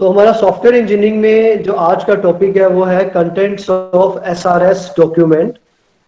तो हमारा software engineering में जो आज का टॉपिक है वो है contents of SRS document.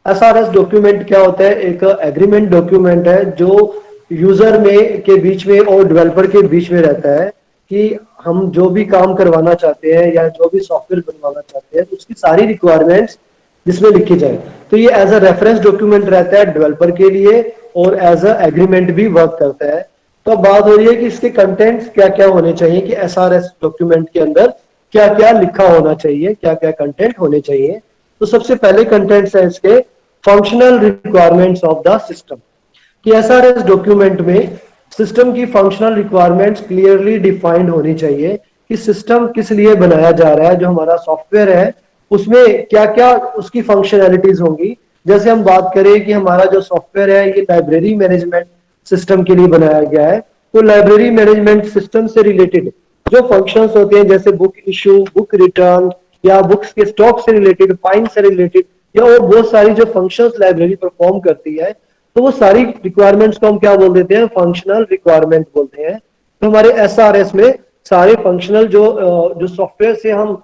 SRS document क्या होता है? एक एग्रीमेंट डॉक्यूमेंट है जो यूजर में के बीच में और डेवलपर के बीच में रहता है कि हम जो भी काम करवाना चाहते हैं या जो भी सॉफ्टवेयर बनवाना चाहते हैं उसकी सारी रिक्वायरमेंट्स जिसमें लिखी जाए। तो ये एज अ रेफरेंस डॉक्यूमेंट रहता है डेवलपर के लिए और एज अ एग्रीमेंट भी वर्क करता है। तो अब बात हो रही है कि इसके कंटेंट्स क्या क्या होने चाहिए, कि एसआरएस डॉक्यूमेंट के अंदर क्या क्या लिखा होना चाहिए, क्या क्या कंटेंट होने चाहिए। तो सबसे पहले कंटेंट्स है इसके functional requirements of the system, कि एसआरएस डॉक्यूमेंट में सिस्टम की फंक्शनल रिक्वायरमेंट्स क्लियरली डिफाइंड होनी चाहिए कि सिस्टम किस लिए बनाया जा रहा है, जो हमारा सॉफ्टवेयर है उसमें क्या क्या उसकी फंक्शनैलिटीज होंगी। जैसे हम बात करें कि हमारा जो सॉफ्टवेयर है ये लाइब्रेरी मैनेजमेंट सिस्टम के लिए बनाया गया है, तो लाइब्रेरी मैनेजमेंट सिस्टम से रिलेटेड जो फंक्शंस होते हैं जैसे बुक इशू, बुक रिटर्न या बुक्स के स्टॉक से रिलेटेड, फाइन से रिलेटेड या और बहुत सारी जो फंक्शंस लाइब्रेरी परफॉर्म करती है, तो वो सारी रिक्वायरमेंट्स को हम क्या बोल देते हैं? फंक्शनल रिक्वायरमेंट बोलते हैं। तो हमारे एसआरएस में सारे फंक्शनल जो सॉफ्टवेयर से हम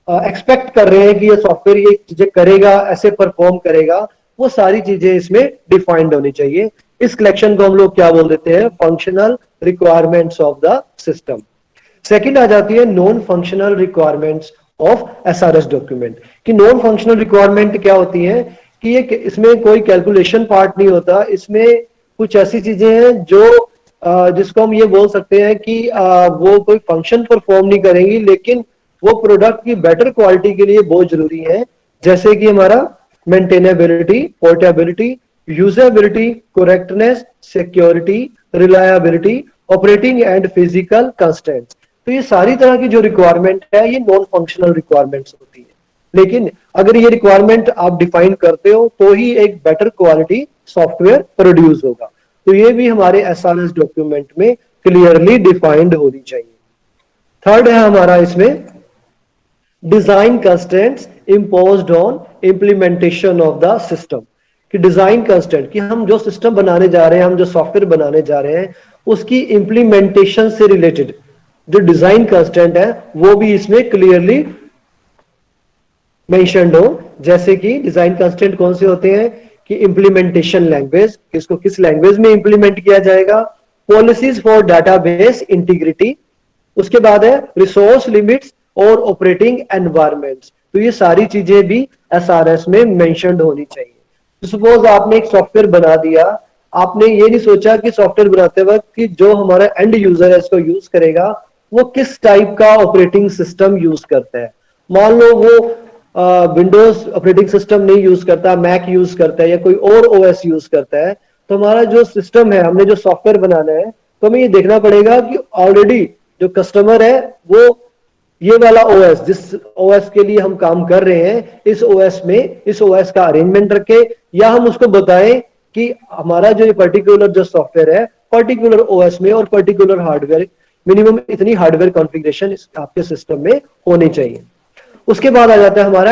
एक्सपेक्ट कर रहे हैं कि ये सॉफ्टवेयर ये चीजें करेगा, ऐसे परफॉर्म करेगा, वो सारी चीजें इसमें डिफाइंड होनी चाहिए। इस कलेक्शन को हम लोग क्या बोल देते हैं? Functional requirements of the system. Second आ जाती है non functional requirements of SRS document, कि नॉन फंक्शनल रिक्वायरमेंट क्या होती है कि ये इसमें कोई कैलकुलेशन पार्ट नहीं होता, इसमें कुछ ऐसी चीजें हैं जो जिसको हम ये बोल सकते हैं कि वो कोई फंक्शन परफॉर्म नहीं करेंगी लेकिन वो प्रोडक्ट की बेटर क्वालिटी के लिए बहुत जरूरी है। जैसे कि हमारा maintainability, portability, usability, correctness, security, reliability, operating and physical constraints. तो ये सारी तरह की जो रिक्वायरमेंट है ये नॉन फंक्शनल रिक्वायरमेंट्स होती है, लेकिन अगर ये रिक्वायरमेंट आप डिफाइन करते हो तो ही एक बेटर क्वालिटी सॉफ्टवेयर प्रोड्यूस होगा। तो ये भी हमारे एसआरएस डॉक्यूमेंट में क्लियरली डिफाइंड होनी चाहिए। थर्ड है हमारा इसमें design constraints imposed on implementation of the system, कि डिजाइन कंस्ट्रेंट कि हम जो सिस्टम बनाने जा रहे हैं, हम जो सॉफ्टवेयर बनाने जा रहे हैं उसकी इंप्लीमेंटेशन से रिलेटेड जो डिजाइन कंस्ट्रेंट है वो भी इसमें क्लियरली मेंशन्ड हो। जैसे कि डिजाइन कंस्ट्रेंट कौन से होते हैं कि इंप्लीमेंटेशन लैंग्वेज, इसको किस लैंग्वेज में इंप्लीमेंट किया जाएगा, पॉलिसीज फॉर डाटाबेस इंटीग्रिटी, उसके बाद है रिसोर्स लिमिट्स और ऑपरेटिंग एनवायरमेंट्स। तो ये सारी चीजें भी एसआरएस में मेंशन्ड होनी चाहिए। तो सपोज आपने एक सॉफ्टवेयर बना दिया, आपने ये नहीं सोचा कि सॉफ्टवेयर बनाते वक्त कि जो हमारा एंड यूजर है इसको यूज करेगा वो किस टाइप का ऑपरेटिंग सिस्टम यूज करता है। मान लो वो विंडोज ऑपरेटिंग सिस्टम नहीं यूज करता, मैक यूज करता है या कोई और ओएस यूज करता है, तो हमारा जो सिस्टम है, हमने जो सॉफ्टवेयर बनाना है, तो हमें ये देखना पड़ेगा कि ऑलरेडी जो कस्टमर है वो ये वाला ओएस, जिस ओएस के लिए हम काम कर रहे हैं, इस ओएस में इस ओएस का अरेंजमेंट रखे, या हम उसको बताएं कि हमारा जो ये पर्टिकुलर जो सॉफ्टवेयर है पर्टिकुलर ओएस में और पर्टिकुलर हार्डवेयर, मिनिमम इतनी हार्डवेयर कॉन्फ़िगरेशन आपके सिस्टम में होनी चाहिए। उसके बाद आ जाता है हमारा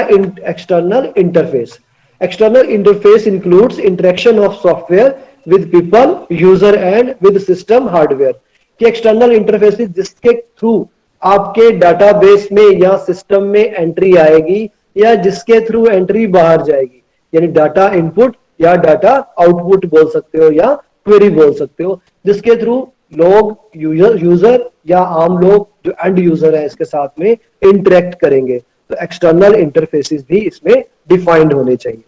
external interface. External interface includes interaction of software with people, user and with system hardware, कि एक्सटर्नल इंटरफेस जिसके थ्रू आपके डाटाबेस में या सिस्टम में एंट्री आएगी या जिसके थ्रू एंट्री बाहर जाएगी, यानी डाटा इनपुट या डाटा आउटपुट बोल सकते हो या क्वेरी बोल सकते हो, जिसके थ्रू लोग यूजर या आम लोग जो एंड यूजर है इसके साथ में इंटरेक्ट करेंगे। तो एक्सटर्नल इंटरफेसेस भी इसमें डिफाइंड होने चाहिए।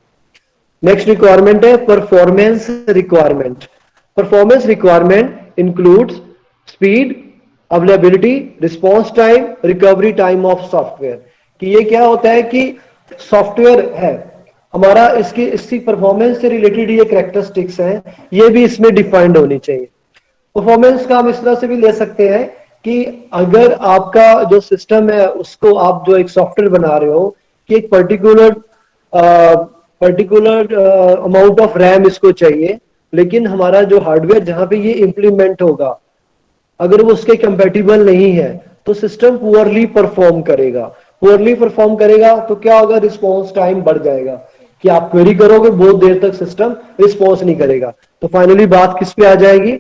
नेक्स्ट रिक्वायरमेंट है performance requirement. Performance requirement includes speed, availability, response time, recovery time of software, कि ये क्या होता है कि सॉफ्टवेयर है हमारा, इसकी परफॉर्मेंस से रिलेटेड ये कैरेक्टरिस्टिक्स हैं, ये भी इसमें डिफाइंड होनी चाहिए। परफॉर्मेंस का हम इस तरह से भी ले सकते हैं कि अगर आपका जो सिस्टम है उसको आप जो एक सॉफ्टवेयर बना रहे हो कि एक पर्टिकुलर अमाउंट ऑफ रैम इसको चाहिए, लेकिन हमारा जो हार्डवेयर जहां पे ये इंप्लीमेंट होगा अगर वो उसके कंपैटिबल नहीं है तो सिस्टम पुअरली परफॉर्म करेगा। पुअरली परफॉर्म करेगा तो क्या होगा? रिस्पॉन्स टाइम बढ़ जाएगा, कि आप क्वेरी करोगे बहुत देर तक सिस्टम रिस्पॉन्स नहीं करेगा। तो फाइनली बात किस पे आ जाएगी?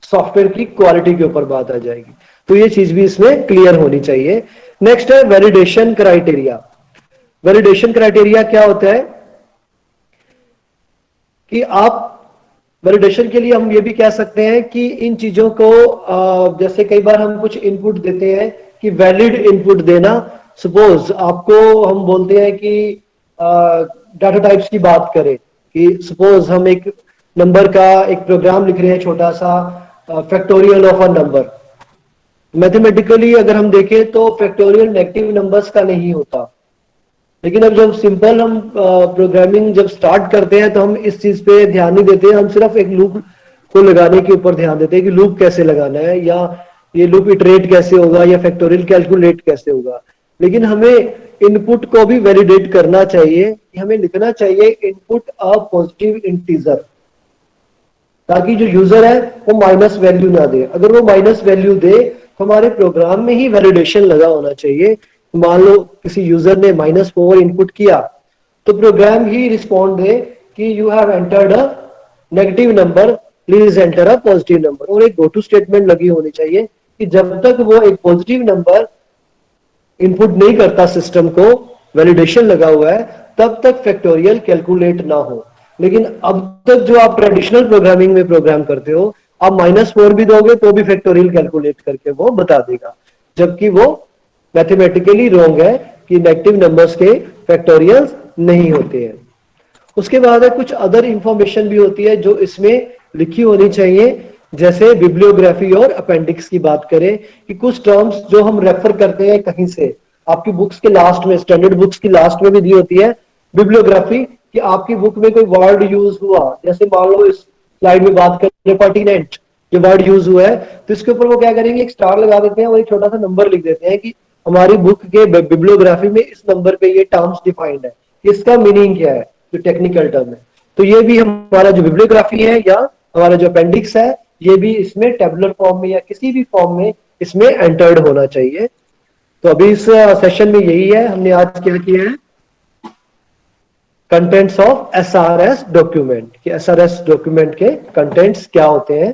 सॉफ्टवेयर की क्वालिटी के ऊपर बात आ जाएगी। तो ये चीज भी इसमें क्लियर होनी चाहिए। नेक्स्ट है वैलिडेशन क्राइटेरिया। वैलिडेशन क्राइटेरिया क्या होता है कि आप वैलिडेशन के लिए हम ये भी कह सकते हैं कि इन चीजों को जैसे कई बार हम कुछ इनपुट देते हैं कि वैलिड इनपुट देना। सपोज आपको हम बोलते हैं कि डाटा टाइप्स की बात करें कि सपोज हम एक नंबर का एक प्रोग्राम लिख रहे हैं छोटा सा, factorial of a number. Mathematically अगर हम देखें तो फैक्टोरियल नेगेटिव नंबर्स का नहीं होता, लेकिन अब जब सिंपल हम प्रोग्रामिंग जब स्टार्ट करते हैं तो हम इस चीज पे ध्यान नहीं देते, हम सिर्फ एक लूप को लगाने के ऊपर ध्यान देते हैं कि लूप कैसे लगाना है, या ये लूप इटरेट कैसे होगा, या फैक्टोरियल कैलकुलेट कैसे होगा। लेकिन हमें इनपुट को भी वैलिडेट करना चाहिए, हमें लिखना चाहिए इनपुट अ पॉजिटिव इंटीजर, ताकि जो यूजर है वो माइनस वैल्यू ना दे। अगर वो माइनस वैल्यू दे तो हमारे प्रोग्राम में ही वैलिडेशन लगा होना चाहिए। मान लो किसी यूजर ने -4 इनपुट किया तो प्रोग्राम ही रिस्पॉन्ड दे कि you have entered a negative number, please enter a positive number. और एक गो टू स्टेटमेंट लगी होनी चाहिए कि जब तक वो एक पॉजिटिव नंबर इनपुट नहीं करता सिस्टम को, वैलिडेशन लगा हुआ है, तब तक फैक्टोरियल कैलकुलेट ना हो। लेकिन अब तक जो आप ट्रेडिशनल प्रोग्रामिंग में प्रोग्राम करते हो, आप -4 भी दोगे तो भी फैक्टोरियल कैलकुलेट करके वो बता देगा, जबकि वो मैथमेटिकली रॉन्ग है कि नेगेटिव नंबर्स के फैक्टोरियल्स नहीं होते हैं। उसके बाद है कुछ अदर इंफॉर्मेशन भी होती है जो इसमें लिखी होनी चाहिए, जैसे बिब्लियोग्राफी और अपेंडिक्स की बात करें कि कुछ टर्म्स जो हम रेफर करते हैं कहीं से, आपकी बुक्स के लास्ट में, स्टैंडर्ड बुक्स की लास्ट में भी दी होती है बिब्लियोग्राफी, कि आपकी बुक में कोई वर्ड यूज हुआ, जैसे मान लो इस स्लाइड में बात करें पर्टिनेंट, जो वर्ड यूज हुआ है, तो इसके ऊपर वो क्या करेंगे, एक स्टार लगा देते हैं और एक छोटा सा नंबर लिख देते हैं कि हमारी बुक के बिब्लियोग्राफी में इस नंबर पे ये टर्म्स डिफाइंड है, इसका मीनिंग क्या है, जो टेक्निकल टर्म है। तो ये भी हमारा जो बिब्लियोग्राफी है या हमारा जो अपेंडिक्स है, ये भी इसमें टेबुलर फॉर्म में या किसी भी फॉर्म में इसमें एंटर्ड होना चाहिए। तो अभी इस सेशन में यही है, हमने आज क्या किया है, कंटेंट्स ऑफ एसआरएस डॉक्यूमेंट, कि एसआरएस डॉक्यूमेंट के कंटेंट्स क्या होते हैं।